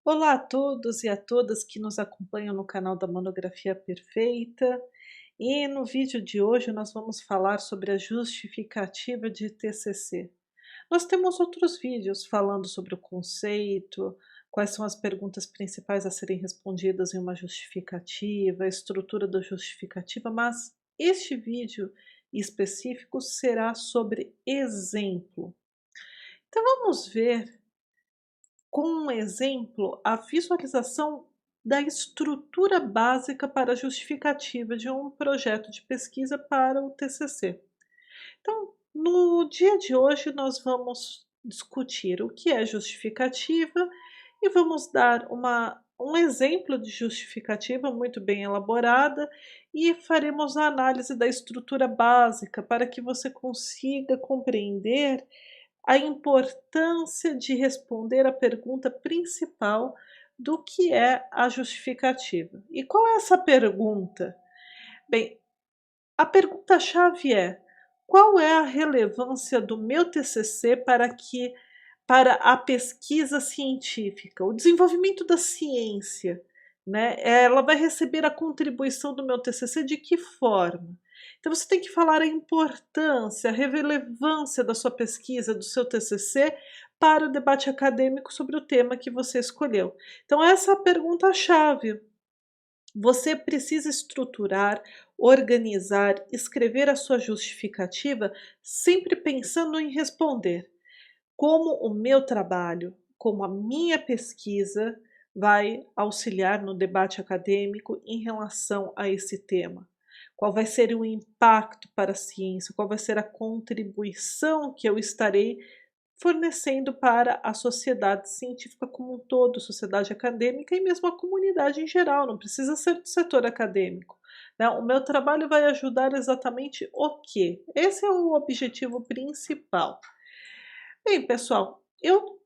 Olá a todos e a todas que nos acompanham no canal da Monografia Perfeita. E no vídeo de hoje nós vamos falar sobre a justificativa de TCC. Nós temos outros vídeos falando sobre o conceito, quais são as perguntas principais a serem respondidas em uma justificativa, a estrutura da justificativa, mas este vídeo específico será sobre exemplo. Então vamos ver com um exemplo, a visualização da estrutura básica para a justificativa de um projeto de pesquisa para o TCC. Então, no dia de hoje, nós vamos discutir o que é justificativa e vamos dar um exemplo de justificativa muito bem elaborada e faremos a análise da estrutura básica para que você consiga compreender a importância de responder à pergunta principal do que é a justificativa. E qual é essa pergunta? Bem, a pergunta-chave é: qual é a relevância do meu TCC para a pesquisa científica, o desenvolvimento da ciência, né? Ela vai receber a contribuição do meu TCC de que forma? Então você tem que falar a importância, a relevância da sua pesquisa, do seu TCC para o debate acadêmico sobre o tema que você escolheu. Então essa é a pergunta-chave. Você precisa estruturar, organizar, escrever a sua justificativa sempre pensando em responder como o meu trabalho, como a minha pesquisa vai auxiliar no debate acadêmico em relação a esse tema. Qual vai ser o impacto para a ciência? Qual vai ser a contribuição que eu estarei fornecendo para a sociedade científica como um todo, sociedade acadêmica e mesmo a comunidade em geral, não precisa ser do setor acadêmico, né? O meu trabalho vai ajudar exatamente o quê? Esse é o objetivo principal. Bem, pessoal, eu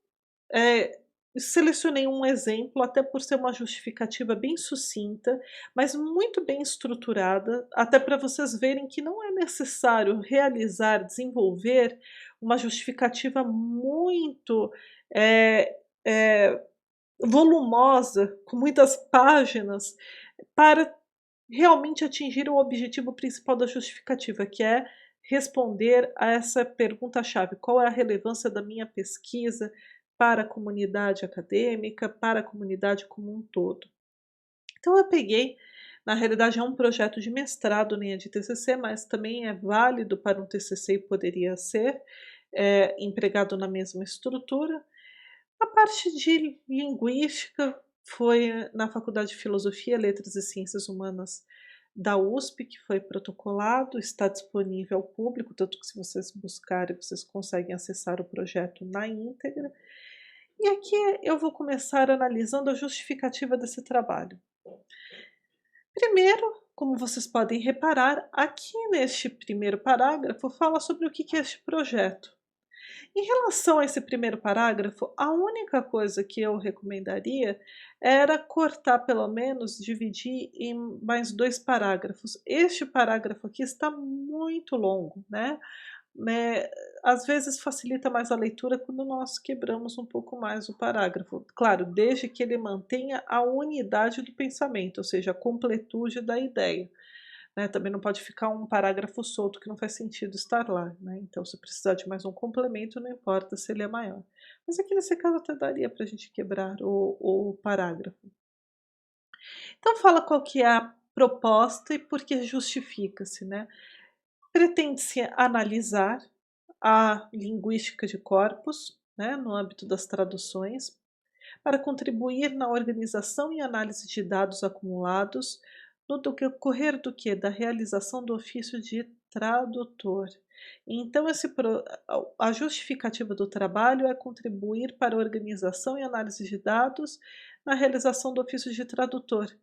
selecionei um exemplo, até por ser uma justificativa bem sucinta, mas muito bem estruturada, até para vocês verem que não é necessário realizar, desenvolver uma justificativa muito eh, eh, volumosa, com muitas páginas, para realmente atingir o objetivo principal da justificativa, que é responder a essa pergunta-chave: qual é a relevância da minha pesquisa para a comunidade acadêmica, para a comunidade como um todo? Então eu peguei, na realidade é um projeto de mestrado, nem é de TCC, mas também é válido para um TCC e poderia ser empregado na mesma estrutura. A parte de linguística foi na Faculdade de Filosofia, Letras e Ciências Humanas da USP, que foi protocolado, está disponível ao público, tanto que se vocês buscarem, vocês conseguem acessar o projeto na íntegra. E aqui eu vou começar analisando a justificativa desse trabalho. Primeiro, como vocês podem reparar, aqui neste primeiro parágrafo fala sobre o que é este projeto. Em relação a esse primeiro parágrafo, a única coisa que eu recomendaria era cortar, pelo menos, dividir em mais 2 parágrafos. Este parágrafo aqui está muito longo, né, às vezes facilita mais a leitura quando nós quebramos um pouco mais o parágrafo. Claro, desde que ele mantenha a unidade do pensamento, ou seja, a completude da ideia. Né, também não pode ficar um parágrafo solto que não faz sentido estar lá, né? Então, se precisar de mais um complemento, não importa se ele é maior. Mas aqui nesse caso até daria para a gente quebrar o parágrafo. Então, fala qual que é a proposta e por que justifica-se, né? Pretende-se analisar a linguística de corpos, né, no âmbito das traduções, para contribuir na organização e análise de dados acumulados no decorrer do que? Da realização do ofício de tradutor. Então, a justificativa do trabalho é contribuir para a organização e análise de dados na realização do ofício de tradutor,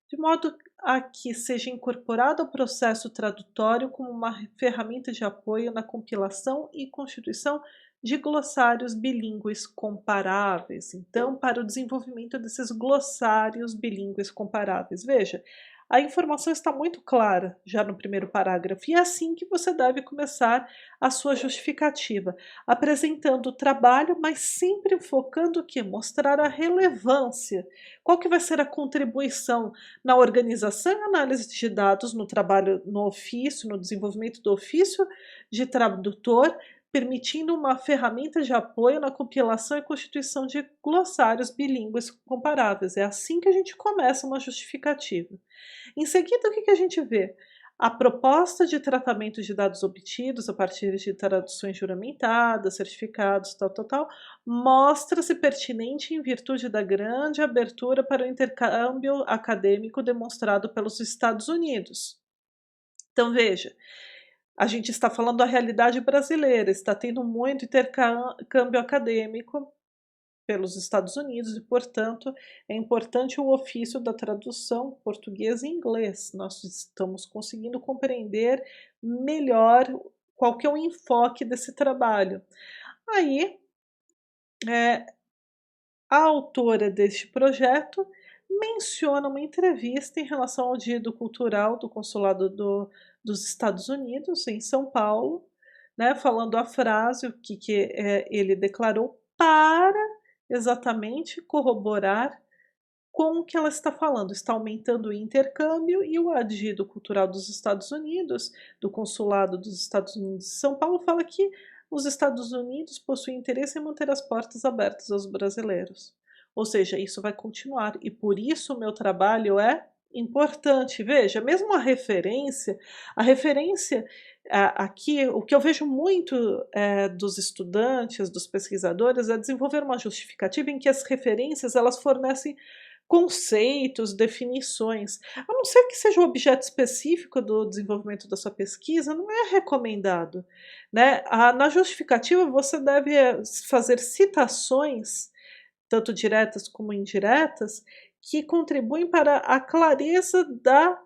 de modo a que seja incorporado ao processo tradutório como uma ferramenta de apoio na compilação e constituição de glossários bilíngues comparáveis. Então, para o desenvolvimento desses glossários bilíngues comparáveis. Veja, A informação está muito clara já no primeiro parágrafo, e é assim que você deve começar a sua justificativa, apresentando o trabalho, mas sempre focando o quê? Mostrar a relevância. Qual que vai ser a contribuição na organização e análise de dados, no trabalho, no ofício, no desenvolvimento do ofício de tradutor, permitindo uma ferramenta de apoio na compilação e constituição de glossários bilíngues comparáveis. É assim que a gente começa uma justificativa. Em seguida, o que que a gente vê? A proposta de tratamento de dados obtidos a partir de traduções juramentadas, certificados, tal, tal, tal, mostra-se pertinente em virtude da grande abertura para o intercâmbio acadêmico demonstrado pelos Estados Unidos. Então, veja, a gente está falando da realidade brasileira, está tendo muito intercâmbio acadêmico pelos Estados Unidos e, portanto, é importante o ofício da tradução português e inglês. Nós estamos conseguindo compreender melhor qual que é o enfoque desse trabalho. Aí, a autora deste projeto menciona uma entrevista em relação ao Dia do Cultural do Consulado dos Estados Unidos em São Paulo, né, falando a frase, o que ele declarou para exatamente corroborar com o que ela está falando. Está aumentando o intercâmbio e o Adido Cultural dos Estados Unidos, do Consulado dos Estados Unidos de São Paulo, fala que os Estados Unidos possuem interesse em manter as portas abertas aos brasileiros. Ou seja, isso vai continuar e por isso o meu trabalho é importante. Veja, mesmo a referência aqui, o que eu vejo muito dos estudantes, dos pesquisadores, é desenvolver uma justificativa em que as referências elas fornecem conceitos, definições, a não ser que seja o objeto específico do desenvolvimento da sua pesquisa, não é recomendado, né. Na justificativa você deve fazer citações, tanto diretas como indiretas, que contribuem para a clareza da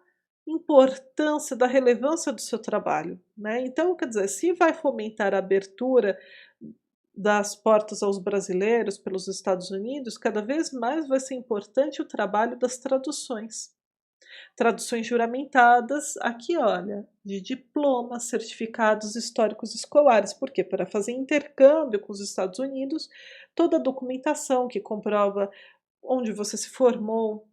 importância, da relevância do seu trabalho, né. Então, quer dizer, se vai fomentar a abertura das portas aos brasileiros pelos Estados Unidos, cada vez mais vai ser importante o trabalho das traduções. Traduções juramentadas, aqui olha, de diplomas, certificados históricos escolares. Por quê? Para fazer intercâmbio com os Estados Unidos, toda a documentação que comprova onde você se formou,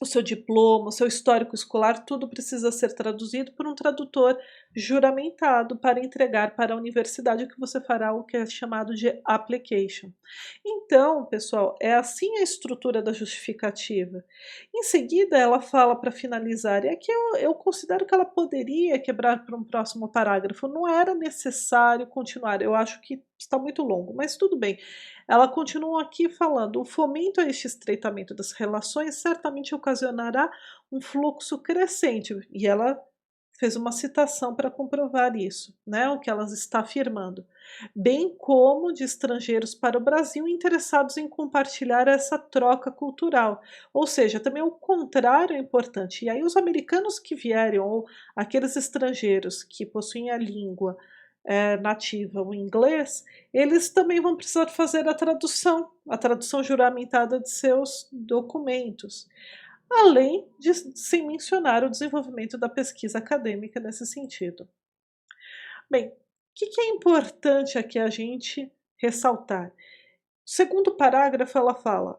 o seu diploma, o seu histórico escolar, tudo precisa ser traduzido por um tradutor juramentado para entregar para a universidade, que você fará o que é chamado de application. Então, pessoal, é assim a estrutura da justificativa. Em seguida, ela fala para finalizar, e aqui eu considero que ela poderia quebrar para um próximo parágrafo, não era necessário continuar, eu acho que está muito longo, mas tudo bem. Ela continua aqui falando: o fomento a este estreitamento das relações certamente ocasionará um fluxo crescente, e ela fez uma citação para comprovar isso, né, o que ela está afirmando, bem como de estrangeiros para o Brasil interessados em compartilhar essa troca cultural. Ou seja, também o contrário é importante. E aí os americanos que vierem ou aqueles estrangeiros que possuem a língua nativa, o inglês, eles também vão precisar fazer a tradução juramentada de seus documentos, além de sem mencionar o desenvolvimento da pesquisa acadêmica nesse sentido. Bem, o que que é importante aqui a gente ressaltar? O segundo parágrafo ela fala: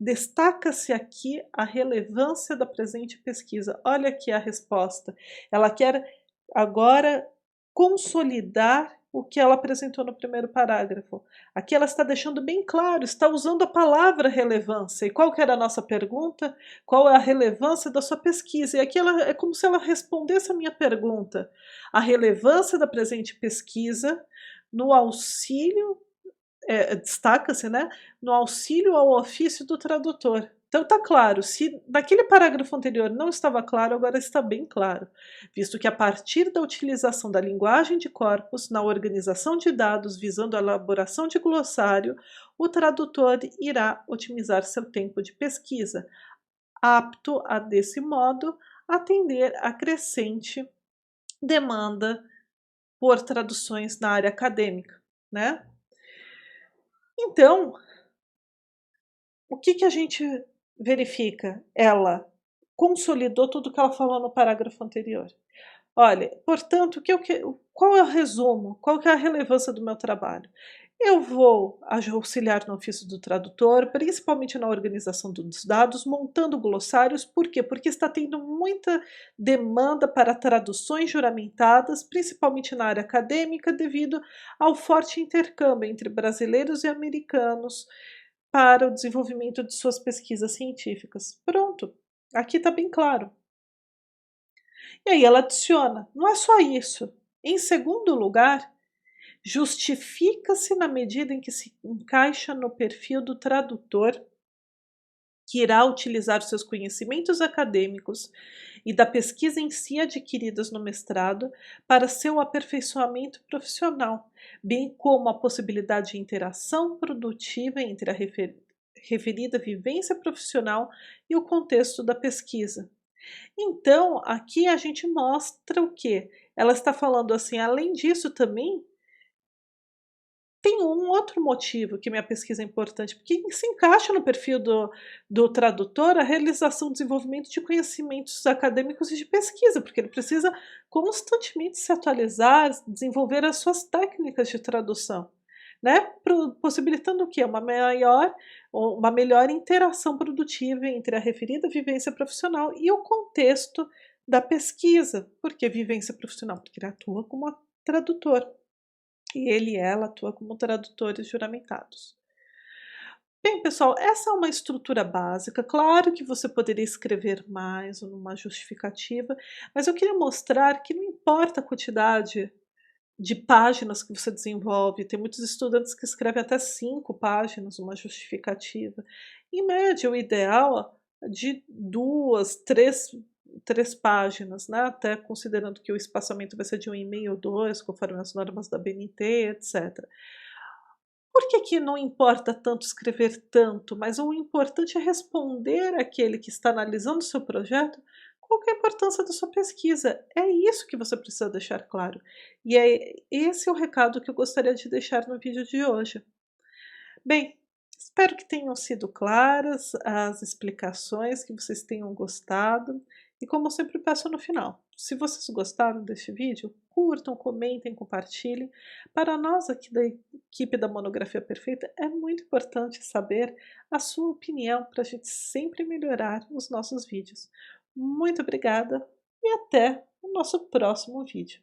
"Destaca-se aqui a relevância da presente pesquisa". Olha aqui a resposta, ela quer agora consolidar o que ela apresentou no primeiro parágrafo. Aqui ela está deixando bem claro, está usando a palavra relevância. E qual que era a nossa pergunta? Qual é a relevância da sua pesquisa? E aqui ela é como se ela respondesse a minha pergunta. A relevância da presente pesquisa no auxílio, destaca-se, né, no auxílio ao ofício do tradutor. Então tá claro, se naquele parágrafo anterior não estava claro, agora está bem claro, visto que a partir da utilização da linguagem de corpos na organização de dados visando a elaboração de glossário, o tradutor irá otimizar seu tempo de pesquisa, apto a, desse modo, atender a crescente demanda por traduções na área acadêmica, né. Então, o que que a gente verifica? Ela consolidou tudo o que ela falou no parágrafo anterior. Olha, portanto, qual é o resumo? Qual que é a relevância do meu trabalho? Eu vou auxiliar no ofício do tradutor, principalmente na organização dos dados, montando glossários. Por quê? Porque está tendo muita demanda para traduções juramentadas, principalmente na área acadêmica, devido ao forte intercâmbio entre brasileiros e americanos para o desenvolvimento de suas pesquisas científicas. Pronto, aqui está bem claro. E aí ela adiciona: não é só isso. Em segundo lugar, justifica-se na medida em que se encaixa no perfil do tradutor que irá utilizar os seus conhecimentos acadêmicos e da pesquisa em si adquiridas no mestrado para seu aperfeiçoamento profissional, bem como a possibilidade de interação produtiva entre a referida vivência profissional e o contexto da pesquisa. Então, aqui a gente mostra o quê? Ela está falando assim, além disso também, tem um outro motivo que minha pesquisa é importante, porque se encaixa no perfil do tradutor a realização e desenvolvimento de conhecimentos acadêmicos e de pesquisa, porque ele precisa constantemente se atualizar, desenvolver as suas técnicas de tradução, né? Possibilitando o quê? Uma melhor interação produtiva entre a referida vivência profissional e o contexto da pesquisa. Por que vivência profissional? Porque ele atua como tradutor. E ele e ela atua como tradutores juramentados. Bem, pessoal, essa é uma estrutura básica. Claro que você poderia escrever mais uma justificativa, mas eu queria mostrar que não importa a quantidade de páginas que você desenvolve, tem muitos estudantes que escrevem até 5 páginas uma justificativa. Em média, o ideal é de 2, 3 páginas, né, até considerando que o espaçamento vai ser de 1,5 ou 2, conforme as normas da BNT, etc. Por que que não importa tanto escrever tanto, mas o importante é responder àquele que está analisando o seu projeto qual que é a importância da sua pesquisa. É isso que você precisa deixar claro. E é esse é o recado que eu gostaria de deixar no vídeo de hoje. Bem, espero que tenham sido claras as explicações, que vocês tenham gostado. E como eu sempre peço no final, se vocês gostaram deste vídeo, curtam, comentem, compartilhem. Para nós aqui da equipe da Monografia Perfeita é muito importante saber a sua opinião para a gente sempre melhorar os nossos vídeos. Muito obrigada e até o nosso próximo vídeo.